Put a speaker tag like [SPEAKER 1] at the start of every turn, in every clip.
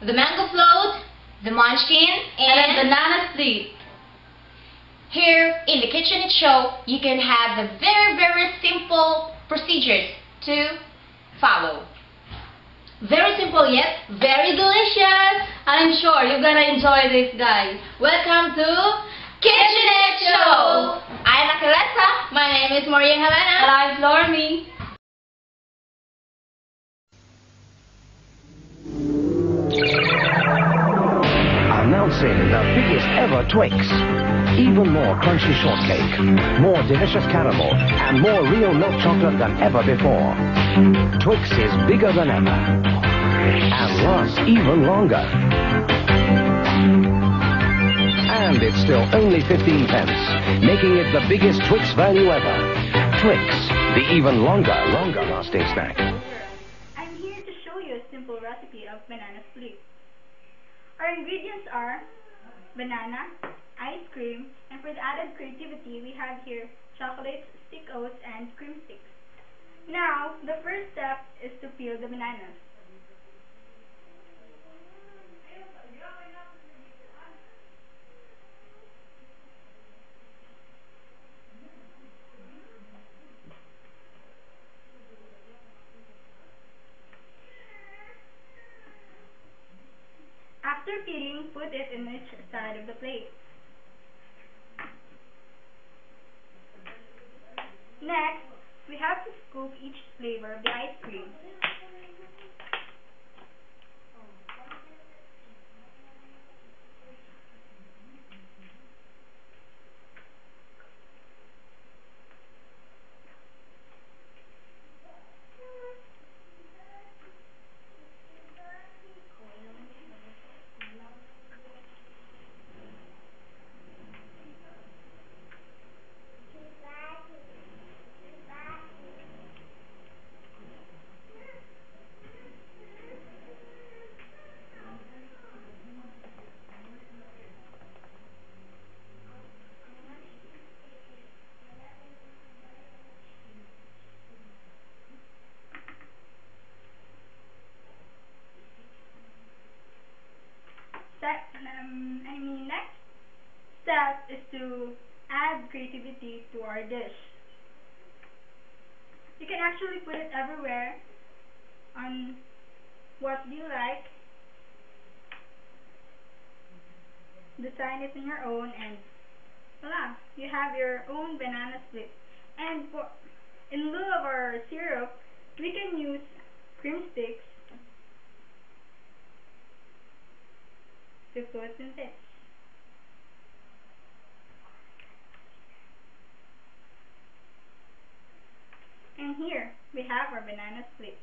[SPEAKER 1] the mango float, the munchkin,
[SPEAKER 2] and the banana split.
[SPEAKER 1] Here in the Kitchenette Show, you can have the very simple procedures to follow. Very simple yet very delicious.
[SPEAKER 2] I'm sure you're gonna enjoy this, guys. Welcome to
[SPEAKER 1] Kitchenette Show. I'm Akalesa.
[SPEAKER 2] My name is Maria Helena. And I'm Flormy.
[SPEAKER 3] Announcing the biggest ever Twix. Even more crunchy shortcake, more delicious caramel, and more real milk chocolate than ever before. Twix is bigger than ever and lasts even longer. And it's still only 15 pence, making it the biggest Twix value ever. Twix, the even longer lasting snack.
[SPEAKER 4] I'm here to show you a simple recipe of banana split. Our ingredients are banana, ice cream, and for the added creativity, we have here chocolates, stick oats, and cream sticks. Now, the first step is to peel the bananas. After peeling, put it in each side of the plate. Next, we have to scoop each flavor of the ice cream. Next step is to add creativity to our dish. You can actually put it everywhere on what you like. Design it on your own, and voila, you have your own banana split. And in lieu of our syrup, we can use cream sticks to put in this. And here we have our banana split.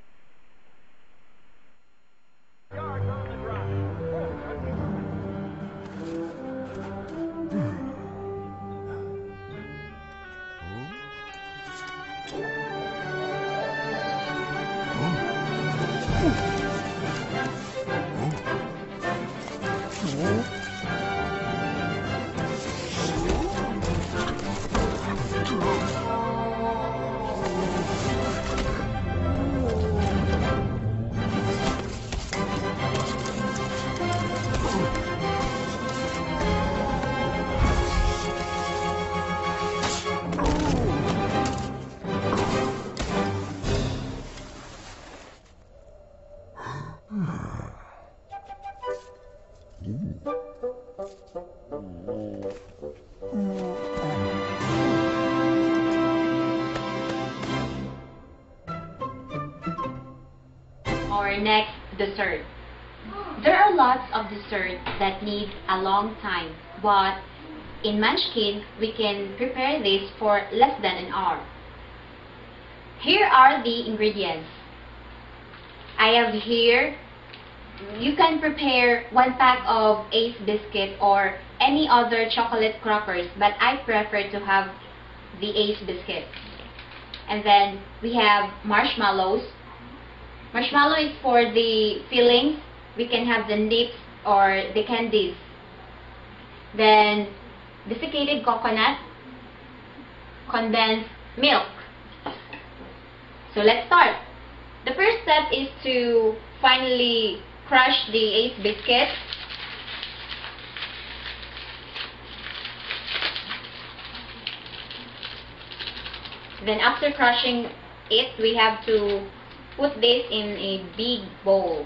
[SPEAKER 1] Our next dessert. There are lots of desserts that need a long time, but in Munchkin, we can prepare this for less than an hour. Here are the ingredients. I have here, you can prepare 1 pack of Ace biscuit or any other chocolate crackers, but I prefer to have the Ace biscuit. And then we have marshmallows. Marshmallow is for the fillings. We can have the nips or the candies. Then desiccated coconut, condensed milk. So let's start. The first step is to finally crush the Ace biscuit. Then after crushing it, we have to put this in a big bowl.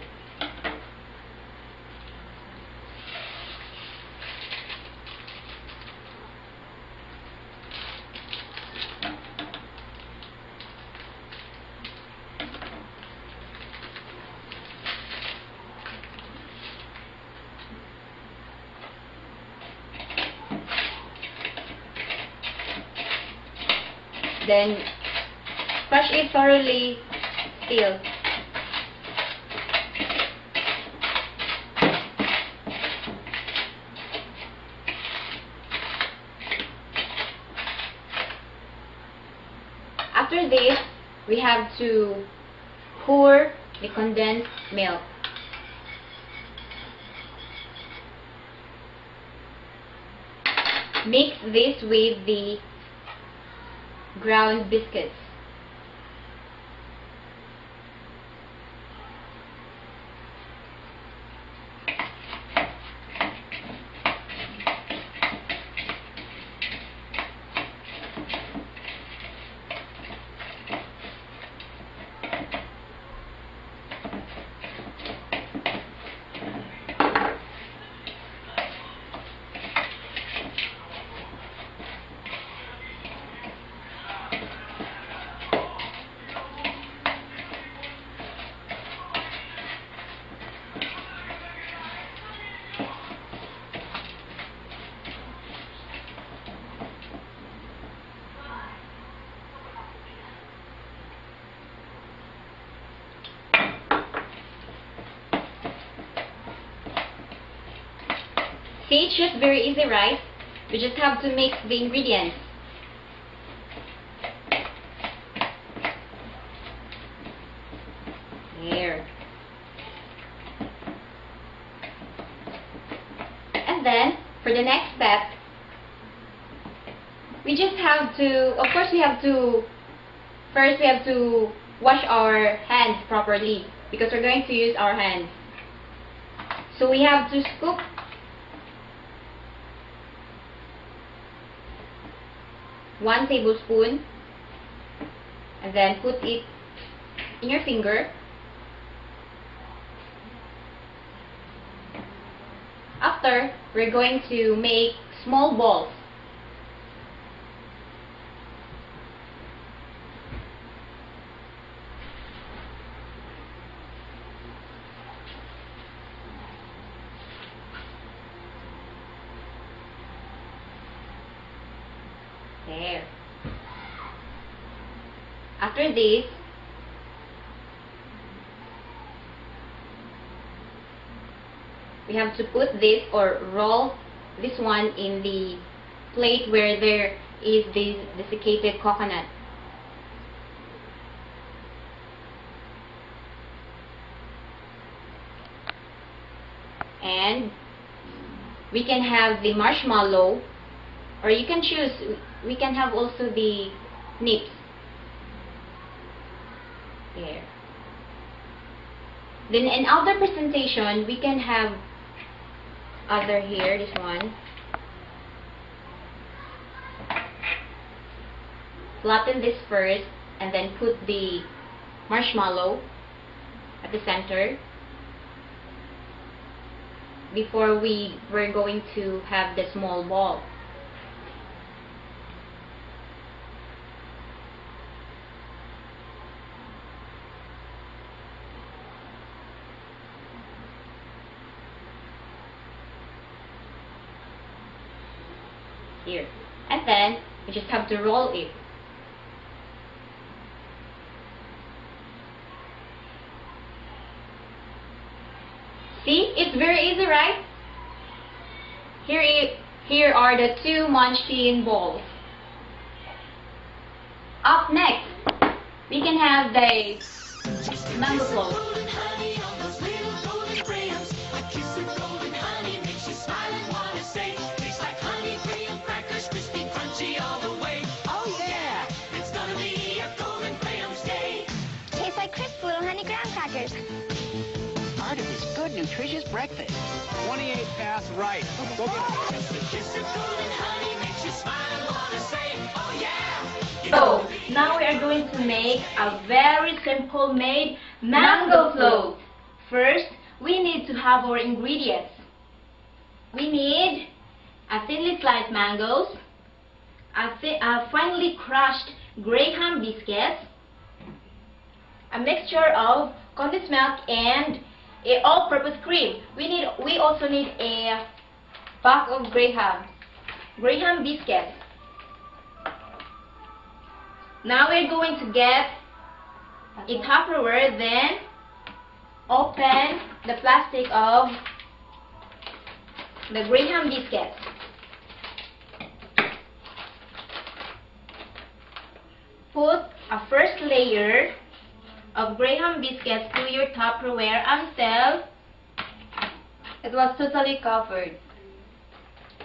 [SPEAKER 1] Then crush it thoroughly still. After this, we have to pour the condensed milk. Mix this with the ground biscuits. See, it's just very easy, right? We just have to mix the ingredients. There. And then, for the next step, we just have to, of course first we have to wash our hands properly because we're going to use our hands. So we have to scoop one tablespoon and then put it in your finger. After, we're going to make small balls. There. After this, we have to put this or roll this one in the plate where there is this desiccated coconut. And we can have the marshmallow, or you can choose, we can have also the nips. There. Then in other presentation, we can have other here, this one. Flatten this first and then put the marshmallow at the center before we're going to have the small ball. Here. And then we just have to roll it. See, it's very easy, right? Here are the two Munchkin balls. Up next, we can have the mango float.
[SPEAKER 5] Part of his goodness nutritious breakfast. 28 fast right.
[SPEAKER 2] So, now we are going to make a very simple made mango float. First, we need to have our ingredients.
[SPEAKER 1] We need a thinly sliced mangoes, a finely crushed Graham biscuits,
[SPEAKER 2] A mixture of condensed milk and a all-purpose cream. We also need a pack of Graham biscuits. Now we're going to get a Tupperware, then open the plastic of the Graham biscuits. Put a first layer of Graham biscuits to your Tupperware until it was totally covered.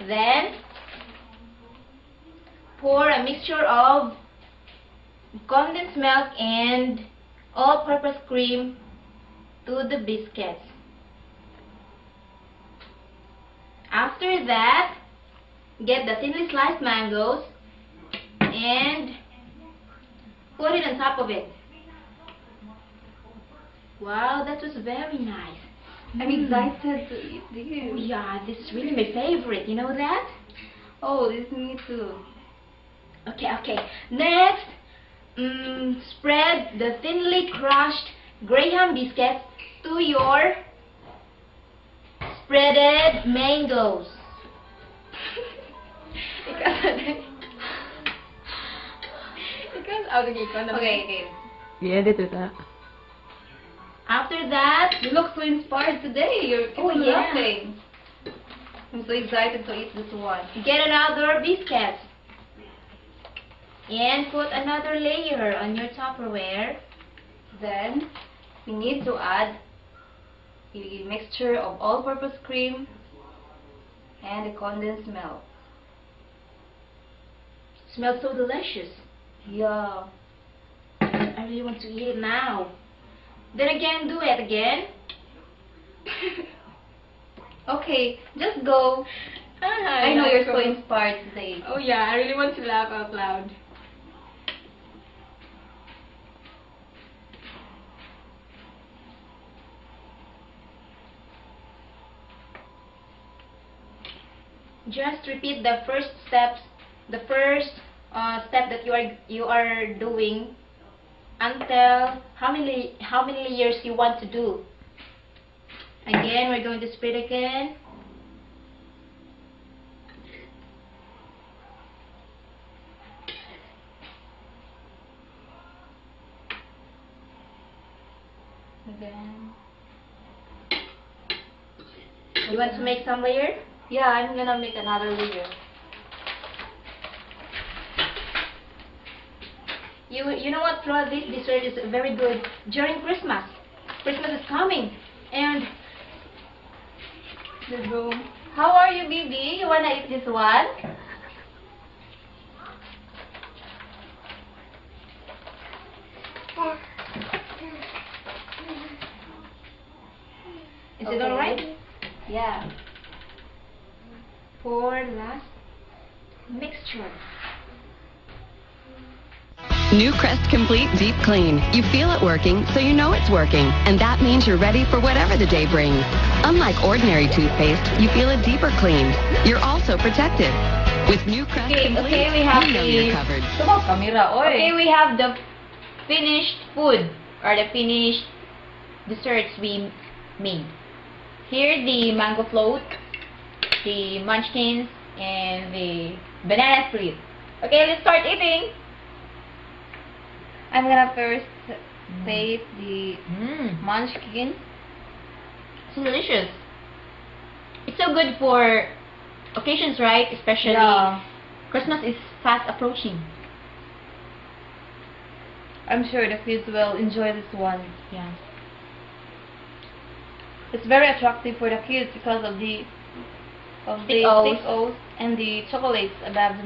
[SPEAKER 2] Then pour a mixture of condensed milk and all-purpose cream to the biscuits. After that, get the thinly sliced mangoes and put it on top of it. Wow, that was very nice.
[SPEAKER 1] I'm excited to eat this.
[SPEAKER 2] Oh yeah, this is really my favorite. You know that?
[SPEAKER 1] Oh, this is me too.
[SPEAKER 2] Okay. Next, spread the thinly crushed Graham biscuits to your spreaded mangoes.
[SPEAKER 1] Okay.
[SPEAKER 6] I-edit ito.
[SPEAKER 2] After that,
[SPEAKER 1] You look so inspired today. You're
[SPEAKER 2] Oh, yeah.
[SPEAKER 1] laughing. I'm so excited to eat this one.
[SPEAKER 2] get another biscuit and put another layer on your Tupperware.
[SPEAKER 1] Then, we need to add a mixture of all-purpose cream and the condensed milk.
[SPEAKER 2] Smells so delicious.
[SPEAKER 1] Yeah.
[SPEAKER 2] I really want to eat it now. Then again, do it again.
[SPEAKER 1] Okay, just go. I know you're so inspired today.
[SPEAKER 2] Oh yeah, I really want to laugh out loud. Just repeat the first step that you are doing until how many layers you want to do. Again, we're going to spread again.
[SPEAKER 1] Then,
[SPEAKER 2] You want to make some layer?
[SPEAKER 1] yeah, I'm gonna make another layer.
[SPEAKER 2] You know what, Flo? This dessert is very good during Christmas. Christmas is coming, and
[SPEAKER 1] The room. How are you, baby? You wanna eat this one?
[SPEAKER 2] is it alright?
[SPEAKER 1] Yeah.
[SPEAKER 2] For last mixture.
[SPEAKER 7] New Crest Complete Deep Clean. You feel it working, so you know it's working. And that means you're ready for whatever the day brings. Unlike ordinary toothpaste, you feel a deeper clean. You're also protected. With New Crest Complete,
[SPEAKER 2] Okay, we have
[SPEAKER 7] you know you're covered.
[SPEAKER 1] Camera, oy.
[SPEAKER 2] Okay, we have the finished food or the finished desserts we made. Here, the mango float, the munchkins, and the banana split. Okay, let's start eating.
[SPEAKER 1] I'm gonna first taste the munchkin.
[SPEAKER 2] So delicious. It's so good for occasions, right? Especially
[SPEAKER 1] Yeah.
[SPEAKER 2] Christmas is fast approaching.
[SPEAKER 1] I'm sure the kids will enjoy this one.
[SPEAKER 2] Yeah.
[SPEAKER 1] It's very attractive for the kids because of the
[SPEAKER 2] Thick O's.
[SPEAKER 1] thick O's and the chocolates above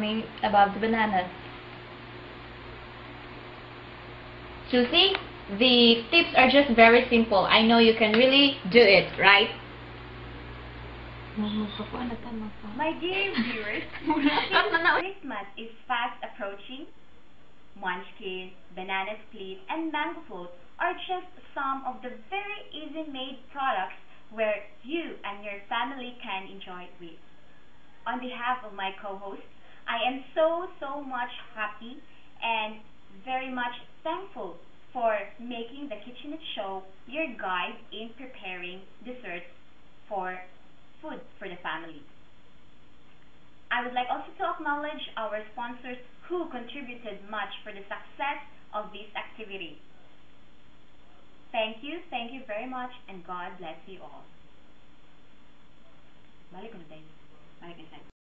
[SPEAKER 1] the bananas.
[SPEAKER 2] Susie, the tips are just very simple. I know you can really do it, right?
[SPEAKER 6] My dear viewers, Christmas is fast approaching. Munchkins, banana split, and mango float are just some of the very easy-made products where you and your family can enjoy with. On behalf of my co-host, I am so much happy and very much thankful for making the Kitchenette Show your guide in preparing desserts for food for the family. I would like also to acknowledge our sponsors who contributed much for the success of this activity. Thank you very much, and God bless you all. Balik ko na tayo. Balik na tayo.